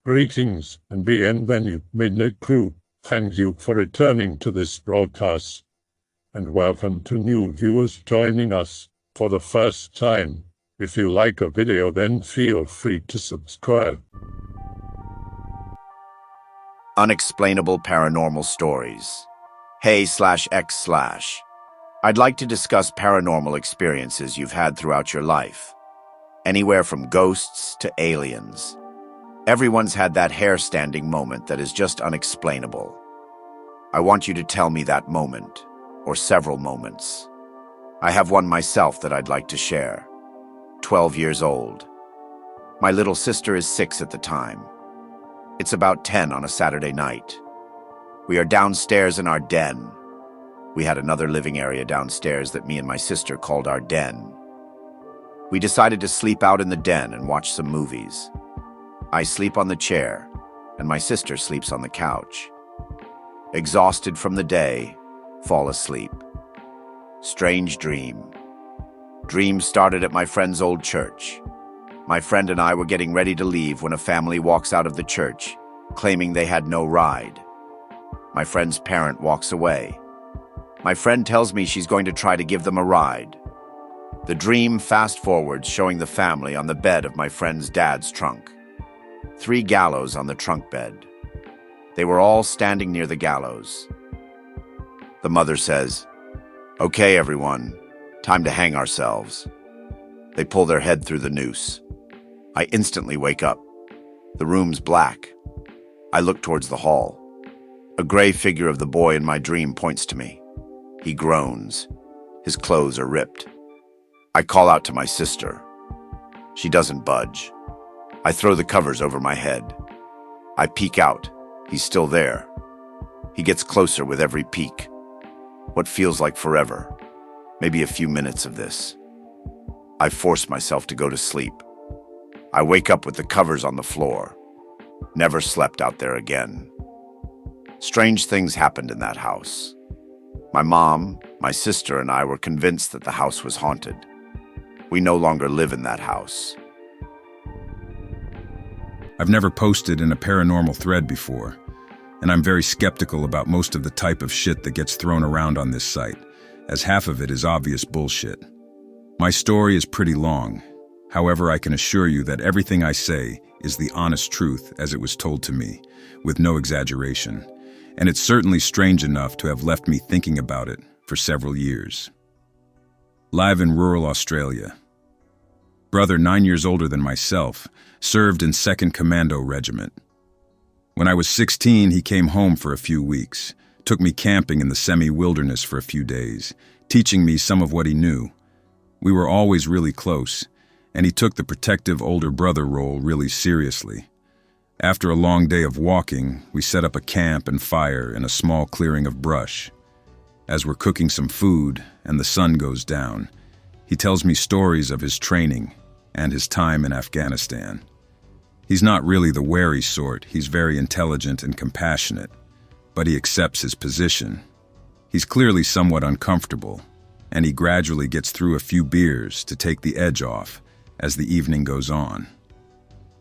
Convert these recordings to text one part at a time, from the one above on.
Greetings and bienvenue, Midnight Crew. Thank you for returning to this broadcast, and welcome to new viewers joining us for the first time. If you like a video, then feel free to subscribe. Unexplainable paranormal stories. Hey/X/. I'd like to discuss paranormal experiences you've had throughout your life. Anywhere from ghosts to aliens. Everyone's had that hair-standing moment that is just unexplainable. I want you to tell me that moment, or several moments. I have one myself that I'd like to share. 12 years old. My little sister is 6 at the time. It's about 10 on a Saturday night. We are downstairs in our den. We had another living area downstairs that me and my sister called our den. We decided to sleep out in the den and watch some movies. I sleep on the chair, and my sister sleeps on the couch. Exhausted from the day, fall asleep. Strange dream. Dream started at my friend's old church. My friend and I were getting ready to leave when a family walks out of the church, claiming they had no ride. My friend's parent walks away. My friend tells me she's going to try to give them a ride. The dream fast-forwards showing the family on the bed of my friend's dad's trunk. 3 gallows on the trunk bed. They were all standing near the gallows. The mother says, "Okay, everyone, time to hang ourselves." They pull their head through the noose. I instantly wake up. The room's black. I look towards the hall. A gray figure of the boy in my dream points to me. He groans. His clothes are ripped. I call out to my sister. She doesn't budge. I throw the covers over my head. I peek out. He's still there. He gets closer with every peek. What feels like forever. Maybe a few minutes of this. I force myself to go to sleep. I wake up with the covers on the floor. Never slept out there again. Strange things happened in that house. My mom, my sister, and I were convinced that the house was haunted. We no longer live in that house. I've never posted in a paranormal thread before, and I'm very skeptical about most of the type of shit that gets thrown around on this site, as half of it is obvious bullshit. My story is pretty long. However, I can assure you that everything I say is the honest truth as it was told to me, with no exaggeration, and it's certainly strange enough to have left me thinking about it for several years. Live in rural Australia. Brother 9 years older than myself, served in 2nd Commando Regiment. When I was 16, he came home for a few weeks, took me camping in the semi-wilderness for a few days, teaching me some of what he knew. We were always really close, and he took the protective older brother role really seriously. After a long day of walking, we set up a camp and fire in a small clearing of brush. As we're cooking some food and the sun goes down, he tells me stories of his training and his time in Afghanistan. He's not really the wary sort. He's very intelligent and compassionate, but he accepts his position. He's clearly somewhat uncomfortable, and he gradually gets through a few beers to take the edge off as the evening goes on.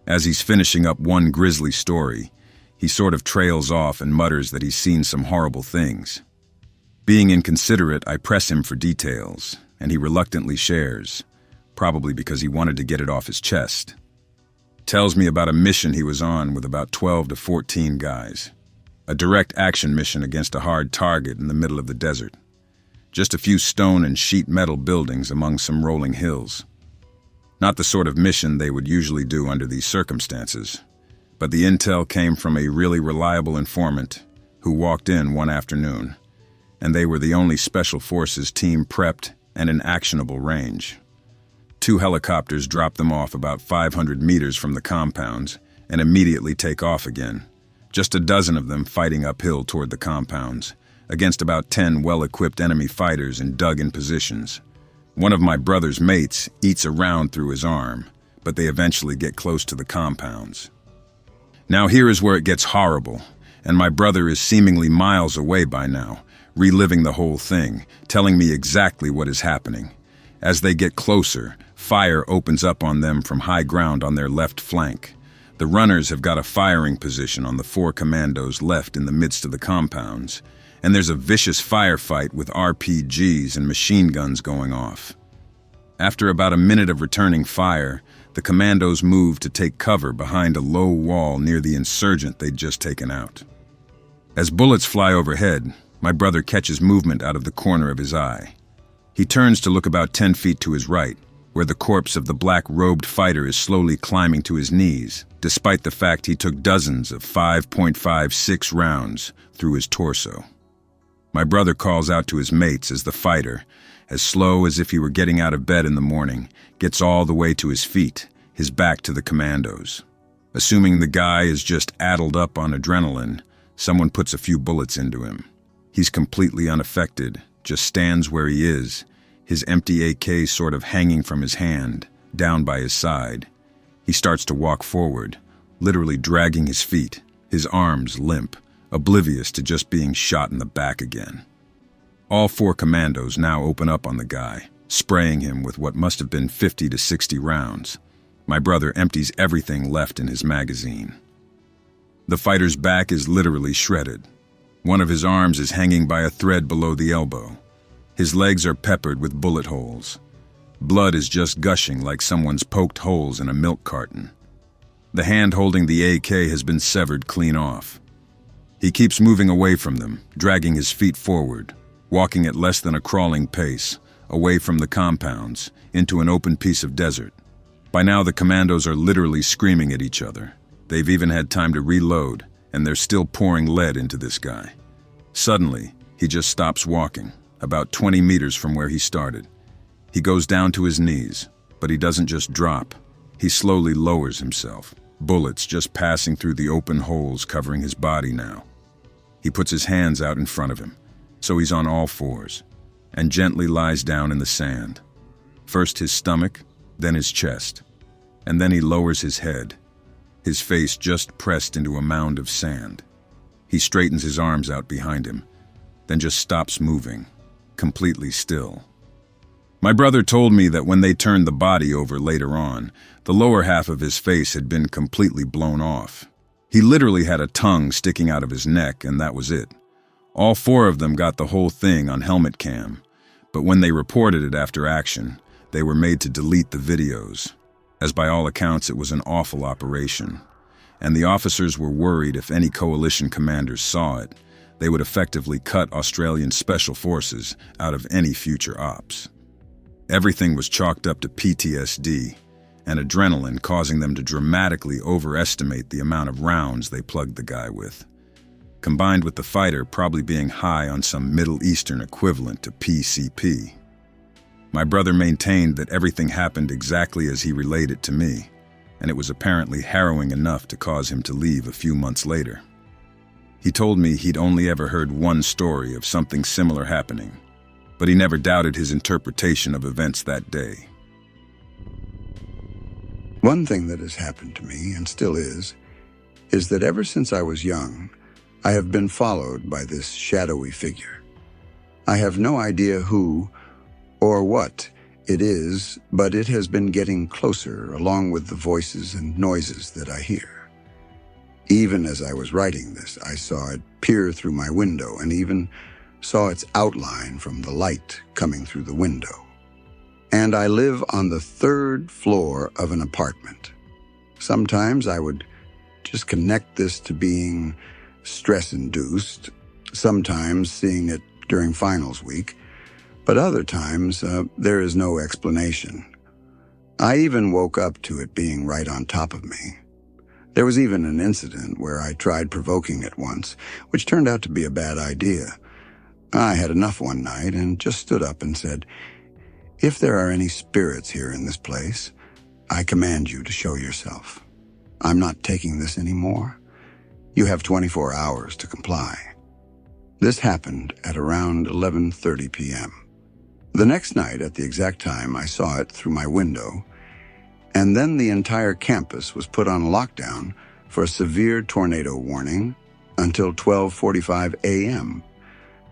As he's finishing up one grisly story, he sort of trails off and mutters that he's seen some horrible things. Being inconsiderate, I press him for details, and he reluctantly shares, probably because he wanted to get it off his chest. Tells me about a mission he was on with about 12 to 14 guys. A direct action mission against a hard target in the middle of the desert. Just a few stone and sheet metal buildings among some rolling hills. Not the sort of mission they would usually do under these circumstances, but the intel came from a really reliable informant who walked in one afternoon, and they were the only special forces team prepped and in actionable range. 2 helicopters drop them off about 500 meters from the compounds and immediately take off again, just a dozen of them fighting uphill toward the compounds, against about 10 well-equipped enemy fighters in dug-in positions. One of my brother's mates eats a round through his arm, but they eventually get close to the compounds. Now here is where it gets horrible, and my brother is seemingly miles away by now, reliving the whole thing, telling me exactly what is happening. As they get closer, fire opens up on them from high ground on their left flank. The runners have got a firing position on the 4 commandos left in the midst of the compounds, and there's a vicious firefight with RPGs and machine guns going off. After about a minute of returning fire, the commandos move to take cover behind a low wall near the insurgent they'd just taken out. As bullets fly overhead, my brother catches movement out of the corner of his eye. He turns to look about 10 feet to his right, where the corpse of the black-robed fighter is slowly climbing to his knees, despite the fact he took dozens of 5.56 rounds through his torso. My brother calls out to his mates as the fighter, as slow as if he were getting out of bed in the morning, gets all the way to his feet, his back to the commandos. Assuming the guy is just addled up on adrenaline, someone puts a few bullets into him. He's completely unaffected, just stands where he is, his empty AK sort of hanging from his hand, down by his side. He starts to walk forward, literally dragging his feet, his arms limp, oblivious to just being shot in the back again. All 4 commandos now open up on the guy, spraying him with what must have been 50 to 60 rounds. My brother empties everything left in his magazine. The fighter's back is literally shredded. One of his arms is hanging by a thread below the elbow. His legs are peppered with bullet holes. Blood is just gushing like someone's poked holes in a milk carton. The hand holding the AK has been severed clean off. He keeps moving away from them, dragging his feet forward, walking at less than a crawling pace, away from the compounds, into an open piece of desert. By now the commandos are literally screaming at each other. They've even had time to reload, and they're still pouring lead into this guy. Suddenly, he just stops walking, about 20 meters from where he started. He goes down to his knees, but he doesn't just drop. He slowly lowers himself, bullets just passing through the open holes covering his body now. He puts his hands out in front of him, so he's on all fours, and gently lies down in the sand. First his stomach, then his chest, and then he lowers his head, his face just pressed into a mound of sand. He straightens his arms out behind him, then just stops moving, completely still. My brother told me that when they turned the body over later on, the lower half of his face had been completely blown off. He literally had a tongue sticking out of his neck, and that was it. All 4 of them got the whole thing on helmet cam, but when they reported it after action, they were made to delete the videos, as by all accounts it was an awful operation, and the officers were worried if any coalition commanders saw it, they would effectively cut Australian Special Forces out of any future ops. Everything was chalked up to PTSD, and adrenaline causing them to dramatically overestimate the amount of rounds they plugged the guy with, combined with the fighter probably being high on some Middle Eastern equivalent to PCP. My brother maintained that everything happened exactly as he relayed it to me, and it was apparently harrowing enough to cause him to leave a few months later. He told me he'd only ever heard one story of something similar happening, but he never doubted his interpretation of events that day. One thing that has happened to me, and still is that ever since I was young, I have been followed by this shadowy figure. I have no idea who or what it is, but it has been getting closer along with the voices and noises that I hear. Even as I was writing this, I saw it peer through my window and even saw its outline from the light coming through the window. And I live on the 3rd floor of an apartment. Sometimes I would just connect this to being stress-induced, sometimes seeing it during finals week, but other times there is no explanation. I even woke up to it being right on top of me. There was even an incident where I tried provoking it once, which turned out to be a bad idea. I had enough one night and just stood up and said, "If there are any spirits here in this place, I command you to show yourself. I'm not taking this anymore. You have 24 hours to comply." This happened at around 11:30 p.m. The next night, at the exact time, I saw it through my window, and then the entire campus was put on lockdown for a severe tornado warning until 12:45 a.m.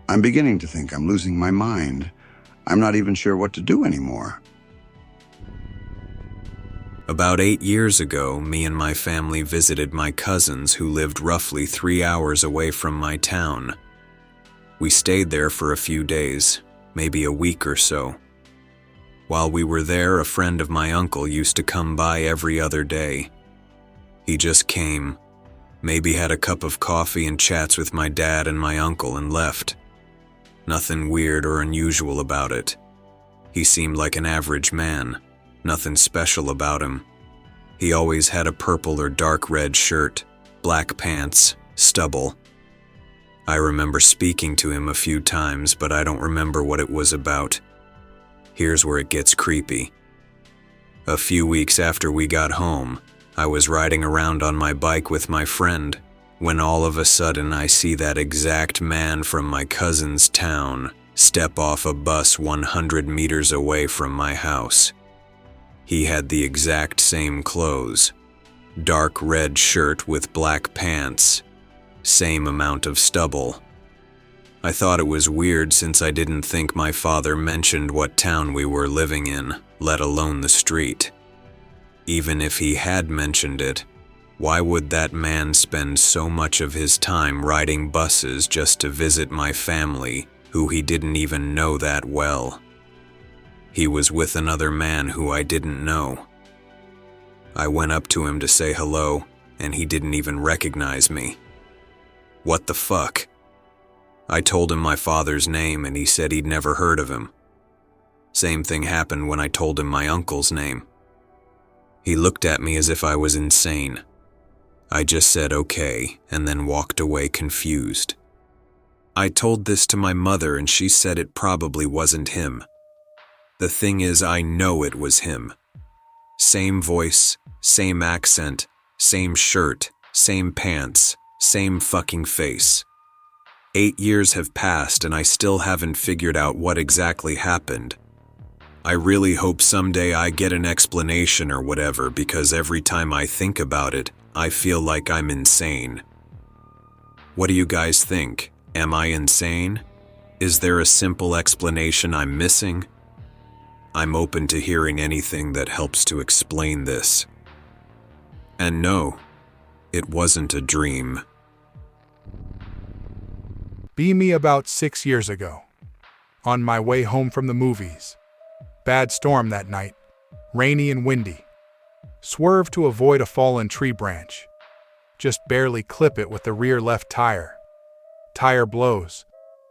I'm beginning to think I'm losing my mind. I'm not even sure what to do anymore. About 8 years ago, me and my family visited my cousins who lived roughly 3 hours away from my town. We stayed there for a few days, maybe a week or so. While we were there, a friend of my uncle used to come by every other day. He just came, maybe had a cup of coffee and chats with my dad and my uncle and left. Nothing weird or unusual about it. He seemed like an average man, nothing special about him. He always had a purple or dark red shirt, black pants, stubble. I remember speaking to him a few times, but I don't remember what it was about. Here's where it gets creepy. A few weeks after we got home, I was riding around on my bike with my friend, when all of a sudden I see that exact man from my cousin's town step off a bus 100 meters away from my house. He had the exact same clothes, dark red shirt with black pants, same amount of stubble. I thought it was weird since I didn't think my father mentioned what town we were living in, let alone the street. Even if he had mentioned it, why would that man spend so much of his time riding buses just to visit my family, who he didn't even know that well? He was with another man who I didn't know. I went up to him to say hello, and he didn't even recognize me. What the fuck? I told him my father's name and he said he'd never heard of him. Same thing happened when I told him my uncle's name. He looked at me as if I was insane. I just said okay and then walked away confused. I told this to my mother and she said it probably wasn't him. The thing is, I know it was him. Same voice, same accent, same shirt, same pants, same fucking face. 8 years have passed and I still haven't figured out what exactly happened. I really hope someday I get an explanation or whatever, because every time I think about it, I feel like I'm insane. What do you guys think? Am I insane? Is there a simple explanation I'm missing? I'm open to hearing anything that helps to explain this. And no, it wasn't a dream. Be me about 6 years ago. On my way home from the movies. Bad storm that night. Rainy and windy. Swerve to avoid a fallen tree branch. Just barely clip it with the rear left tire. Tire blows.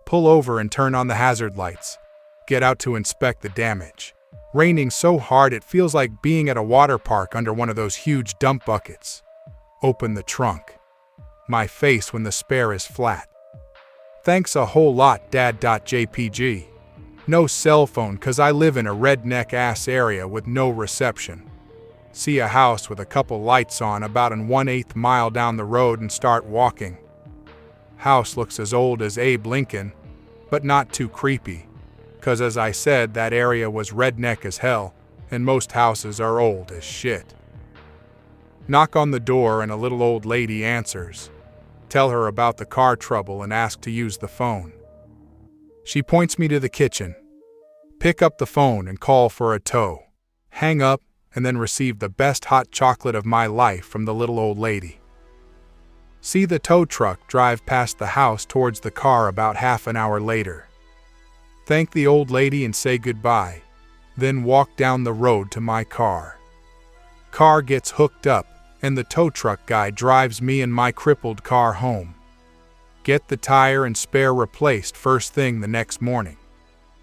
Pull over and turn on the hazard lights. Get out to inspect the damage. Raining so hard it feels like being at a water park under one of those huge dump buckets. Open the trunk. My face when the spare is flat. Thanks a whole lot, Dad.jpg. No cell phone cause I live in a redneck-ass area with no reception. See a house with a couple lights on about an 1/8 mile down the road and start walking. House looks as old as Abe Lincoln, but not too creepy, cause as I said, that area was redneck as hell, and most houses are old as shit. Knock on the door and a little old lady answers. Tell her about the car trouble and ask to use the phone. She points me to the kitchen. Pick up the phone and call for a tow. Hang up and then receive the best hot chocolate of my life from the little old lady. See the tow truck drive past the house towards the car about half an hour later. Thank the old lady and say goodbye, then walk down the road to my car. Car gets hooked up and the tow truck guy drives me and my crippled car home. Get the tire and spare replaced first thing the next morning.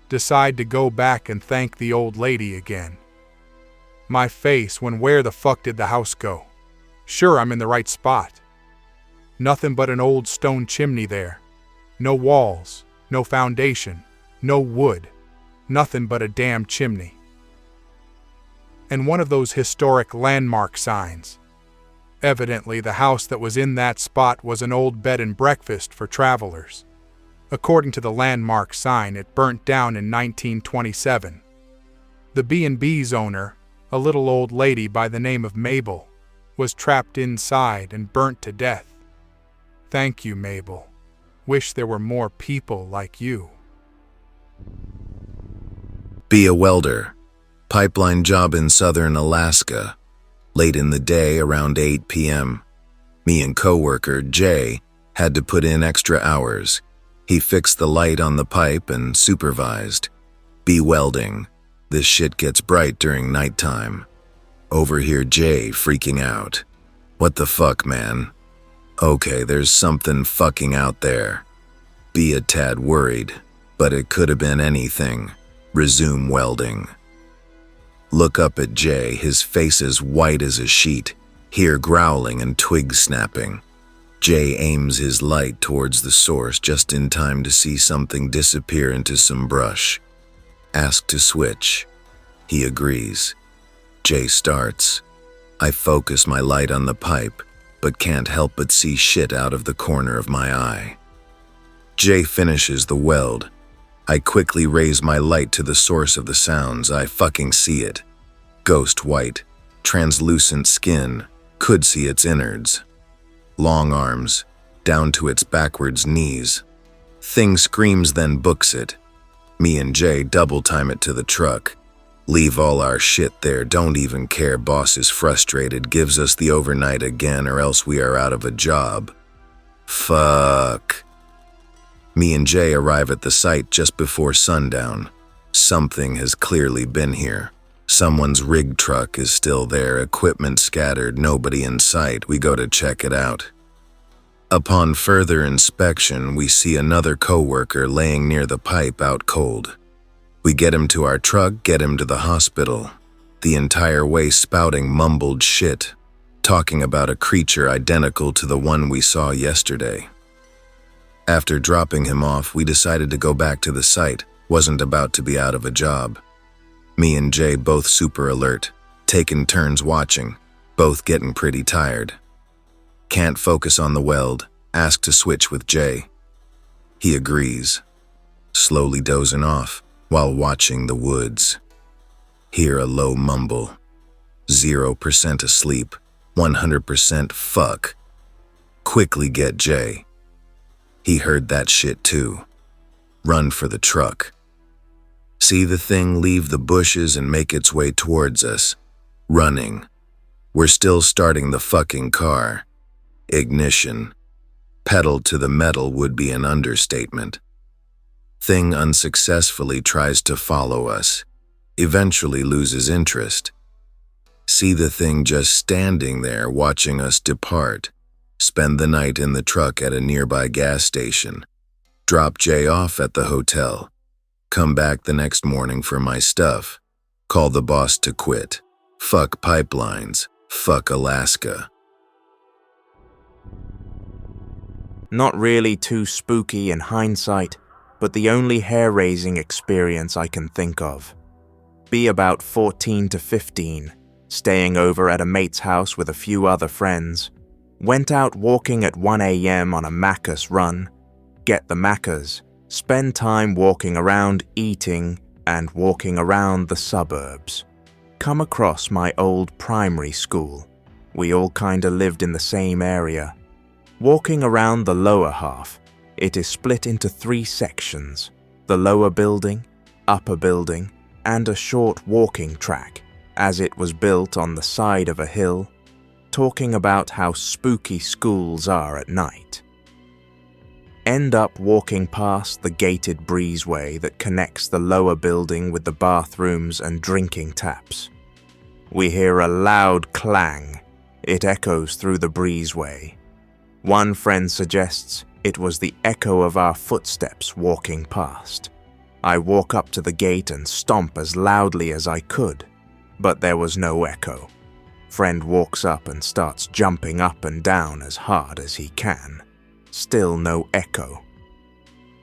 Decide to go back and thank the old lady again. My face when where the fuck did the house go? Sure, I'm in the right spot. Nothing but an old stone chimney there. No walls, no foundation, no wood. Nothing but a damn chimney. And one of those historic landmark signs. Evidently, the house that was in that spot was an old bed and breakfast for travelers. According to the landmark sign, it burnt down in 1927. The B&B's owner, a little old lady by the name of Mabel, was trapped inside and burnt to death. Thank you, Mabel. Wish there were more people like you. Be a welder. Pipeline job in southern Alaska. Late in the day, around 8 p.m., me and coworker Jay had to put in extra hours. He fixed the light on the pipe and supervised. Be welding. This shit gets bright during nighttime. Overhear Jay freaking out. What the fuck, man? Okay, there's something fucking out there. Be a tad worried, but it could have been anything. Resume welding. Look up at Jay, his face as white as a sheet. Hear growling and twigs snapping. Jay aims his light towards the source just in time to see something disappear into some brush. Ask to switch. He agrees. Jay starts. I focus my light on the pipe, but can't help but see shit out of the corner of my eye. Jay finishes the weld. I quickly raise my light to the source of the sounds. I fucking see it. Ghost white, translucent skin, could see its innards. Long arms, down to its backwards knees. Thing screams, then books it. Me and Jay double time it to the truck. Leave all our shit there, don't even care, boss is frustrated, gives us the overnight again or else we are out of a job. Fuck. Me and Jay arrive at the site just before sundown. Something has clearly been here. Someone's rig truck is still there, equipment scattered, nobody in sight. We go to check it out. Upon further inspection, we see another coworker laying near the pipe out cold. We get him to our truck, get him to the hospital. The entire way spouting mumbled shit, talking about a creature identical to the one we saw yesterday. After dropping him off, we decided to go back to the site. Wasn't about to be out of a job. Me and Jay both super alert, taking turns watching, both getting pretty tired. Can't focus on the weld, ask to switch with Jay. He agrees, slowly dozing off while watching the woods. Hear a low mumble. 0% asleep, 100% fuck. Quickly get Jay. He heard that shit too. Run for the truck. See the thing leave the bushes and make its way towards us. Running. We're still starting the fucking car. Ignition. Pedal to the metal would be an understatement. Thing unsuccessfully tries to follow us. Eventually loses interest. See the thing just standing there watching us depart. Spend the night in the truck at a nearby gas station. Drop Jay off at the hotel. Come back the next morning for my stuff. Call the boss to quit. Fuck pipelines. Fuck Alaska. Not really too spooky in hindsight, but the only hair-raising experience I can think of. Be about 14 to 15, staying over at a mate's house with a few other friends. Went out walking at 1 a.m. on a Macca's run. Get the Maccas. Spend time walking around eating and walking around the suburbs. Come across my old primary school. We all kinda lived in the same area. Walking around the lower half, it is split into 3 sections. The lower building, upper building, and a short walking track, as it was built on the side of a hill, talking about how spooky schools are at night. End up walking past the gated breezeway that connects the lower building with the bathrooms and drinking taps. We hear a loud clang. It echoes through the breezeway. One friend suggests it was the echo of our footsteps walking past. I walk up to the gate and stomp as loudly as I could, but there was no echo. Friend walks up and starts jumping up and down as hard as he can. Still no echo.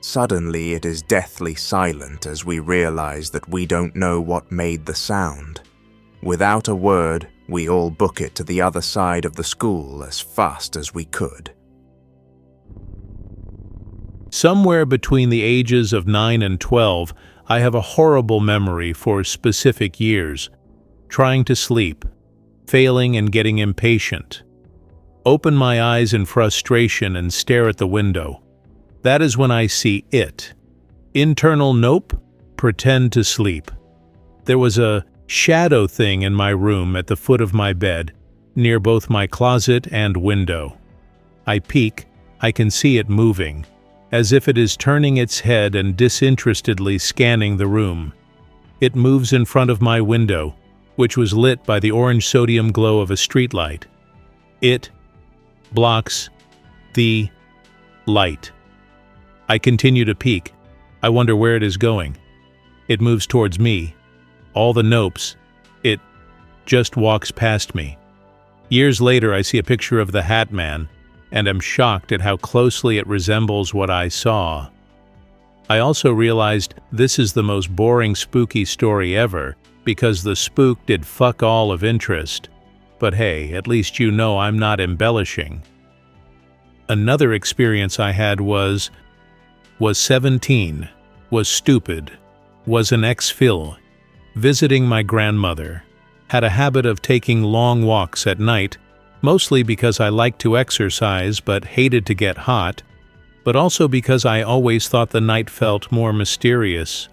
Suddenly it is deathly silent as we realize that we don't know what made the sound. Without a word, we all book it to the other side of the school as fast as we could. Somewhere between the ages of 9 and 12, I have a horrible memory for specific years. Trying to sleep, failing and getting impatient. Open my eyes in frustration and stare at the window. That is when I see it. Internal nope, pretend to sleep. There was a shadow thing in my room at the foot of my bed, near both my closet and window. I peek, I can see it moving, as if it is turning its head and disinterestedly scanning the room. It moves in front of my window, which was lit by the orange sodium glow of a streetlight. It blocks the light. I continue to peek. I wonder where it is going. It moves towards me. All the nopes. It just walks past me. Years later, I see a picture of the Hat Man, and am shocked at how closely it resembles what I saw. I also realized this is the most boring spooky story ever, because the spook did fuck all of interest. But hey, at least you know I'm not embellishing. Another experience I had was 17, was stupid, was an ex-fil, visiting my grandmother, had a habit of taking long walks at night, mostly because I liked to exercise but hated to get hot, but also because I always thought the night felt more mysterious.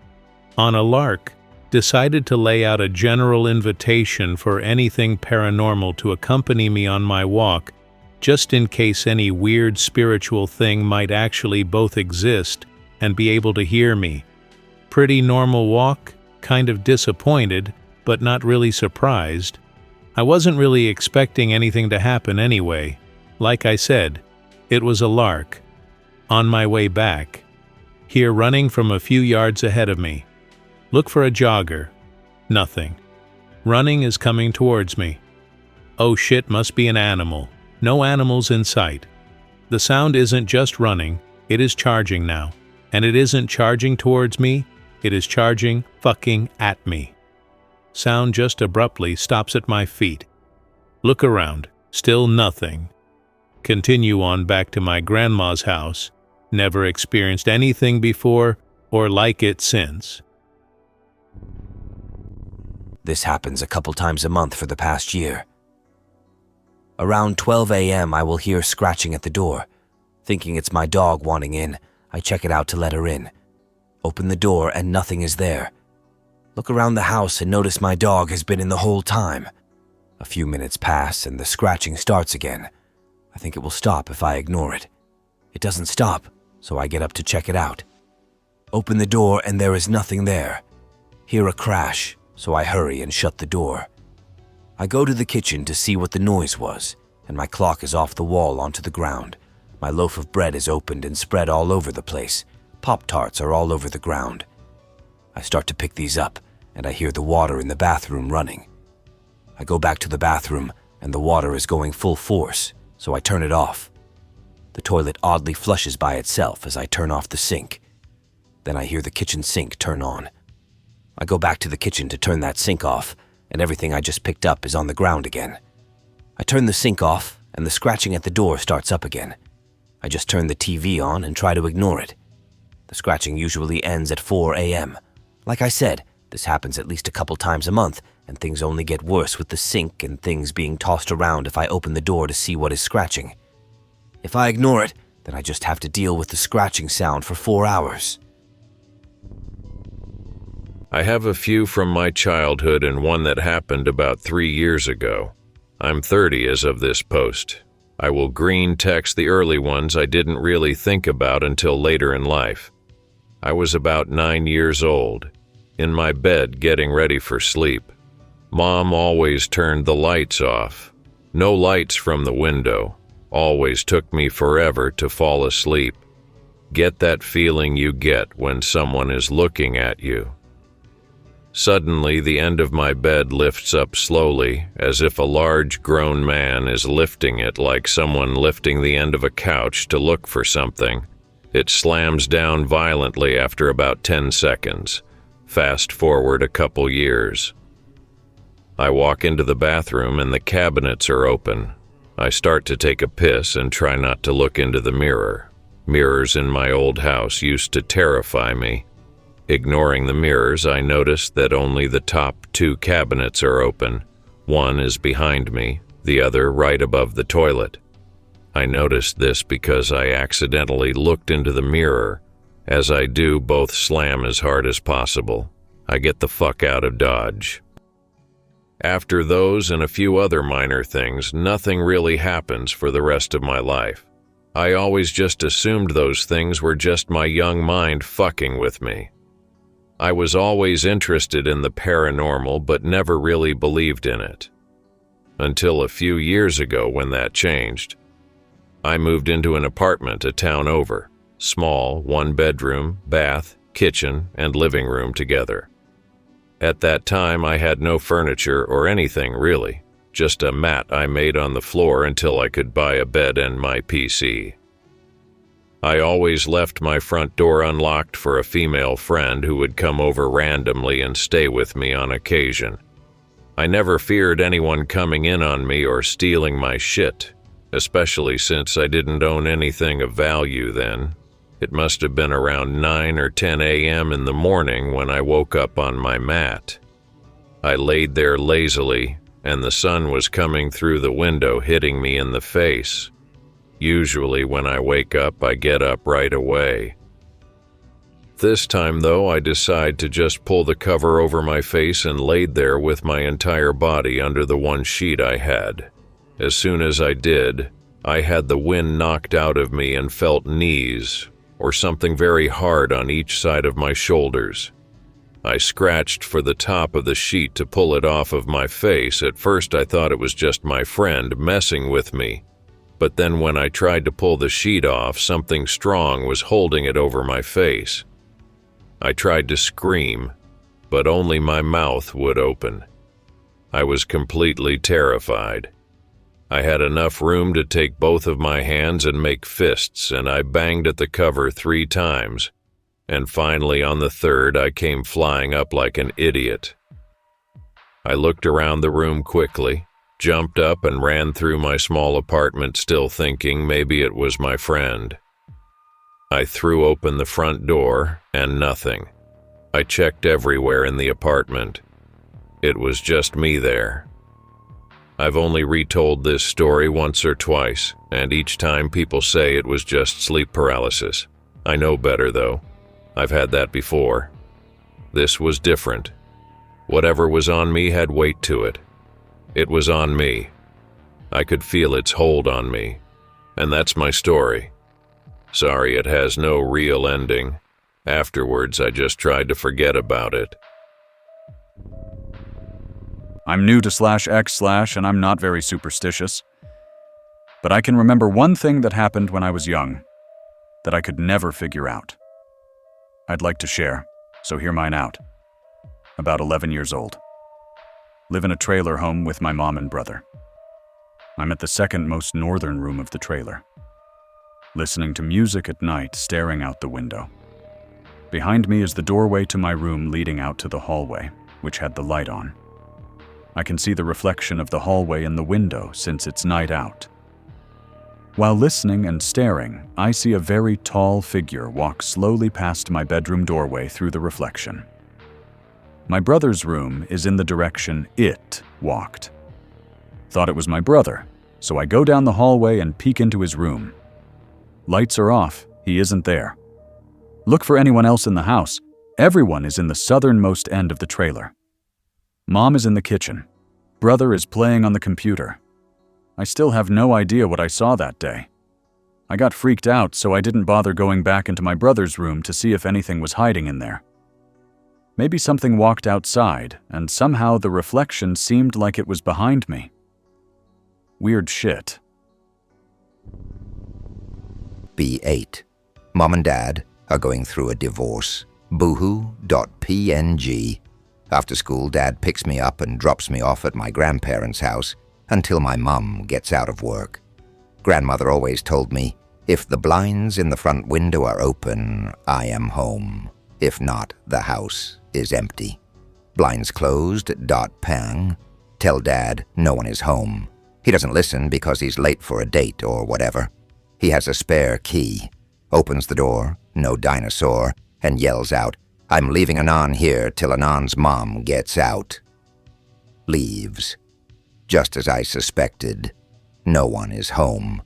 On a lark, decided to lay out a general invitation for anything paranormal to accompany me on my walk, just in case any weird spiritual thing might actually both exist and be able to hear me. Pretty normal walk, kind of disappointed, but not really surprised. I wasn't really expecting anything to happen anyway. Like I said, it was a lark. On my way back, hear running from a few yards ahead of me. Look for a jogger. Nothing. Running is coming towards me. Oh shit, must be an animal. No animals in sight. The sound isn't just running, it is charging now. And it isn't charging towards me, it is charging fucking at me. Sound just abruptly stops at my feet. Look around, still nothing. Continue on back to my grandma's house. Never experienced anything before or like it since. This happens a couple times a month for the past year. Around 12 a.m. I will hear scratching at the door. Thinking it's my dog wanting in, I check it out to let her in. Open the door and nothing is there. Look around the house and notice my dog has been in the whole time. A few minutes pass and the scratching starts again. I think it will stop if I ignore it. It doesn't stop, so I get up to check it out. Open the door and there is nothing there. Hear a crash, so I hurry and shut the door. I go to the kitchen to see what the noise was, and my clock is off the wall onto the ground. My loaf of bread is opened and spread all over the place. Pop-Tarts are all over the ground. I start to pick these up, and I hear the water in the bathroom running. I go back to the bathroom, and the water is going full force, so I turn it off. The toilet oddly flushes by itself as I turn off the sink. Then I hear the kitchen sink turn on. I go back to the kitchen to turn that sink off, and everything I just picked up is on the ground again. I turn the sink off, and the scratching at the door starts up again. I just turn the TV on and try to ignore it. The scratching usually ends at 4 a.m. Like I said, this happens at least a couple times a month, and things only get worse with the sink and things being tossed around if I open the door to see what is scratching. If I ignore it, then I just have to deal with the scratching sound for 4 hours. I have a few from my childhood and one that happened about 3 years ago. I'm 30 as of this post. I will green text the early ones I didn't really think about until later in life. I was about 9 years old, in my bed getting ready for sleep. Mom always turned the lights off. No lights from the window. Always took me forever to fall asleep. Get that feeling you get when someone is looking at you. Suddenly, the end of my bed lifts up slowly, as if a large grown man is lifting it like someone lifting the end of a couch to look for something. It slams down violently after about 10 seconds. Fast forward a couple years. I walk into the bathroom and the cabinets are open. I start to take a piss and try not to look into the mirror. Mirrors in my old house used to terrify me. Ignoring the mirrors, I notice that only the top 2 cabinets are open. One is behind me, the other right above the toilet. I noticed this because I accidentally looked into the mirror. As I do, both slam as hard as possible. I get the fuck out of Dodge. After those and a few other minor things, nothing really happens for the rest of my life. I always just assumed those things were just my young mind fucking with me. I was always interested in the paranormal but never really believed in it. Until a few years ago when that changed. I moved into an apartment a town over, small, 1-bedroom, bath, kitchen, and living room together. At that time, I had no furniture or anything really, just a mat I made on the floor until I could buy a bed and my PC. I always left my front door unlocked for a female friend who would come over randomly and stay with me on occasion. I never feared anyone coming in on me or stealing my shit, especially since I didn't own anything of value then. It must have been around 9 or 10 a.m. in the morning when I woke up on my mat. I laid there lazily, and the sun was coming through the window hitting me in the face. Usually when I wake up, I get up right away. This time, though, I decide to just pull the cover over my face and laid there with my entire body under the one sheet I had. As soon as I did, I had the wind knocked out of me and felt knees, or something very hard on each side of my shoulders. I scratched for the top of the sheet to pull it off of my face. At first I thought it was just my friend messing with me, but then when I tried to pull the sheet off, something strong was holding it over my face. I tried to scream, but only my mouth would open. I was completely terrified. I had enough room to take both of my hands and make fists, and I banged at the cover 3 times, and finally on the third I came flying up like an idiot. I looked around the room quickly, jumped up and ran through my small apartment, still thinking maybe it was my friend. I threw open the front door, and nothing. I checked everywhere in the apartment. It was just me there. I've only retold this story once or twice, and each time people say it was just sleep paralysis. I know better, though. I've had that before. This was different. Whatever was on me had weight to it. It was on me. I could feel its hold on me. And that's my story. Sorry it has no real ending. Afterwards, I just tried to forget about it. I'm new to /x/ and I'm not very superstitious. But I can remember one thing that happened when I was young that I could never figure out. I'd like to share, so hear mine out. About 11 years old. Live in a trailer home with my mom and brother. I'm at the second most northern room of the trailer. Listening to music at night, staring out the window. Behind me is the doorway to my room leading out to the hallway, which had the light on. I can see the reflection of the hallway in the window since it's night out. While listening and staring, I see a very tall figure walk slowly past my bedroom doorway through the reflection. My brother's room is in the direction it walked. Thought it was my brother, so I go down the hallway and peek into his room. Lights are off, he isn't there. Look for anyone else in the house. Everyone is in the southernmost end of the trailer. Mom is in the kitchen. Brother is playing on the computer. I still have no idea what I saw that day. I got freaked out, so I didn't bother going back into my brother's room to see if anything was hiding in there. Maybe something walked outside, and somehow the reflection seemed like it was behind me. Weird shit. B8. Mom and Dad are going through a divorce. Boohoo.png. After school, Dad picks me up and drops me off at my grandparents' house until my mom gets out of work. Grandmother always told me, if the blinds in the front window are open, I am home. If not, the house is empty. Blinds closed. Pang. Tell Dad no one is home. He doesn't listen because he's late for a date or whatever. He has a spare key. Opens the door, no dinosaur, and yells out, I'm leaving Anon here till Anon's mom gets out. Leaves. Just as I suspected, no one is home.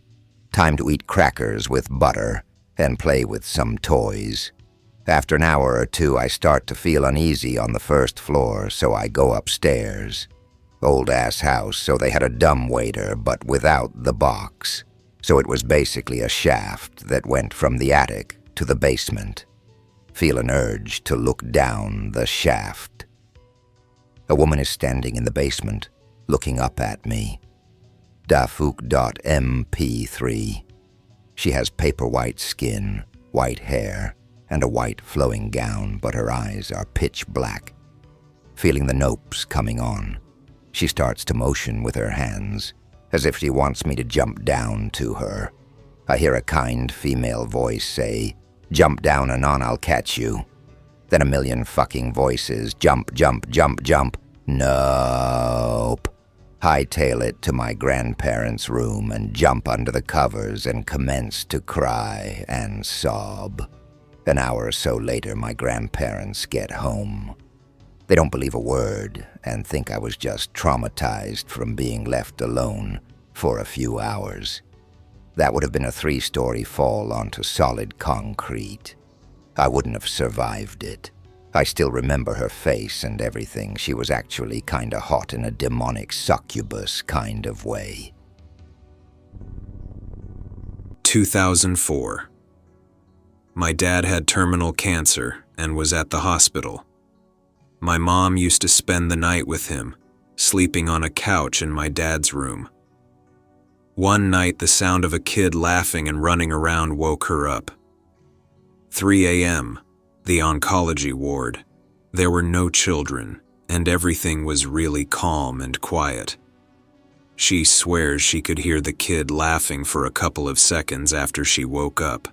Time to eat crackers with butter and play with some toys. After an hour or two, I start to feel uneasy on the first floor, so I go upstairs. Old-ass house, so they had a dumbwaiter, but without the box. So it was basically a shaft that went from the attic to the basement. Feel an urge to look down the shaft. A woman is standing in the basement, looking up at me. Dafuk.mp3. She has paper-white skin, white hair, and a white flowing gown, but her eyes are pitch black. Feeling the nopes coming on, she starts to motion with her hands, as if she wants me to jump down to her. I hear a kind female voice say, "Jump down, anon, I'll catch you." Then a million fucking voices, "Jump, jump, jump, jump." Nope. Hightail it to my grandparents' room and jump under the covers and commence to cry and sob. An hour or so later, my grandparents get home. They don't believe a word and think I was just traumatized from being left alone for a few hours. That would have been a 3-story fall onto solid concrete. I wouldn't have survived it. I still remember her face and everything. She was actually kinda hot in a demonic succubus kind of way. 2004. My dad had terminal cancer and was at the hospital. My mom used to spend the night with him, sleeping on a couch in my dad's room. One night, the sound of a kid laughing and running around woke her up. 3 a.m., the oncology ward. There were no children, and everything was really calm and quiet. She swears she could hear the kid laughing for a couple of seconds after she woke up.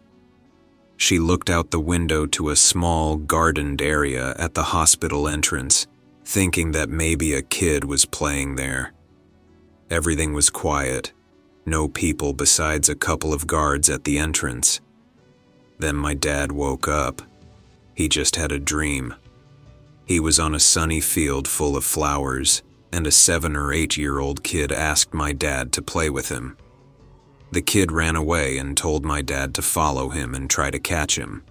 She looked out the window to a small, gardened area at the hospital entrance, thinking that maybe a kid was playing there. Everything was quiet. No people besides a couple of guards at the entrance. Then my dad woke up. He just had a dream. He was on a sunny field full of flowers, and a 7 or 8-year-old kid asked my dad to play with him. The kid ran away and told my dad to follow him and try to catch him.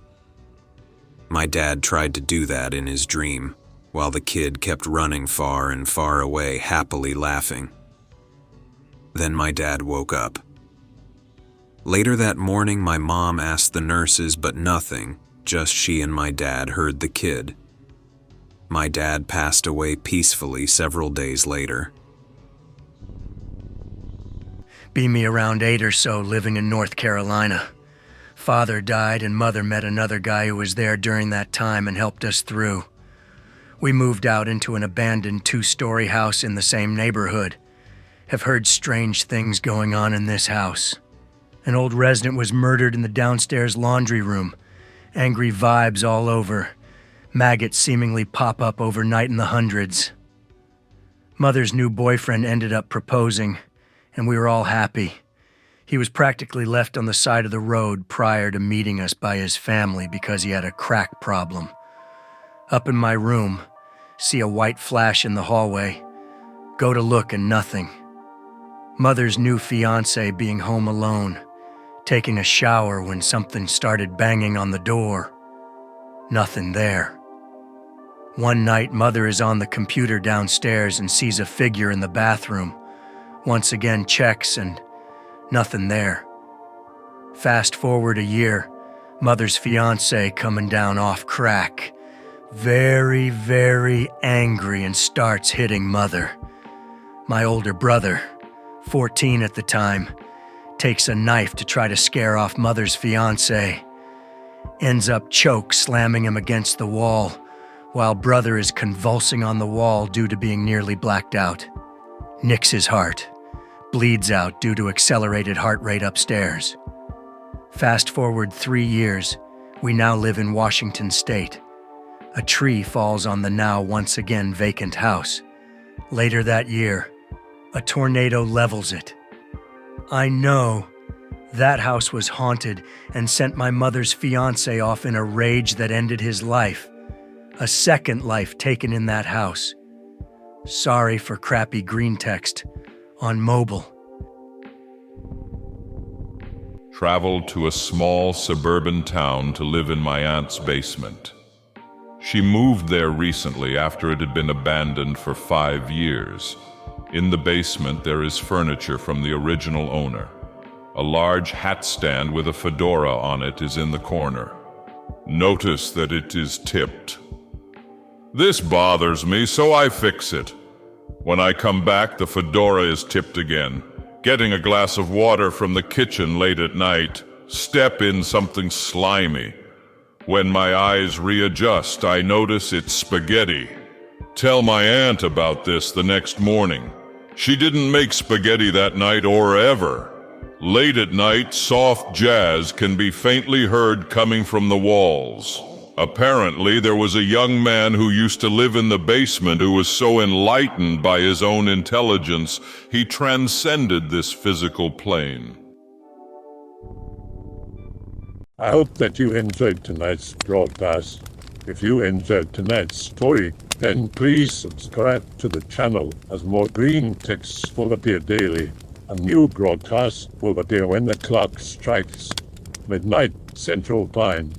My dad tried to do that in his dream, while the kid kept running far and far away, happily laughing. Then my dad woke up. Later that morning, my mom asked the nurses, but nothing, just she and my dad heard the kid. My dad passed away peacefully several days later. Be me around 8 or so, living in North Carolina. Father died and mother met another guy who was there during that time and helped us through. We moved out into an abandoned 2-story house in the same neighborhood. Have heard strange things going on in this house. An old resident was murdered in the downstairs laundry room. Angry vibes all over. Maggots seemingly pop up overnight in the hundreds. Mother's new boyfriend ended up proposing, and we were all happy. He was practically left on the side of the road prior to meeting us by his family because he had a crack problem. Up in my room, see a white flash in the hallway. Go to look and nothing. Mother's new fiancé being home alone, taking a shower when something started banging on the door. Nothing there. One night, Mother is on the computer downstairs and sees a figure in the bathroom. Once again checks and nothing there. Fast forward a year, Mother's fiancé coming down off crack. Very, very angry and starts hitting Mother. My older brother, 14 at the time, takes a knife to try to scare off Mother's fiancé. Ends up choke slamming him against the wall, while brother is convulsing on the wall due to being nearly blacked out. Nicks his heart. Bleeds out due to accelerated heart rate upstairs. Fast forward 3 years, we now live in Washington State. A tree falls on the now once again vacant house. Later that year, a tornado levels it. I know that house was haunted and sent my mother's fiancé off in a rage that ended his life. A second life taken in that house. Sorry for crappy Greentext on mobile. Traveled to a small suburban town to live in my aunt's basement. She moved there recently after it had been abandoned for 5 years. In the basement, there is furniture from the original owner. A large hat stand with a fedora on it is in the corner. Notice that it is tipped. This bothers me, so I fix it. When I come back, the fedora is tipped again. Getting a glass of water from the kitchen late at night, step in something slimy. When my eyes readjust, I notice it's spaghetti. Tell my aunt about this the next morning. She didn't make spaghetti that night or ever. Late at night, soft jazz can be faintly heard coming from the walls. Apparently, there was a young man who used to live in the basement who was so enlightened by his own intelligence, he transcended this physical plane. I hope that you enjoyed tonight's broadcast. If you enjoyed tonight's story, then please subscribe to the channel as more Greentext will appear daily. A new broadcast will appear when the clock strikes midnight Central Time.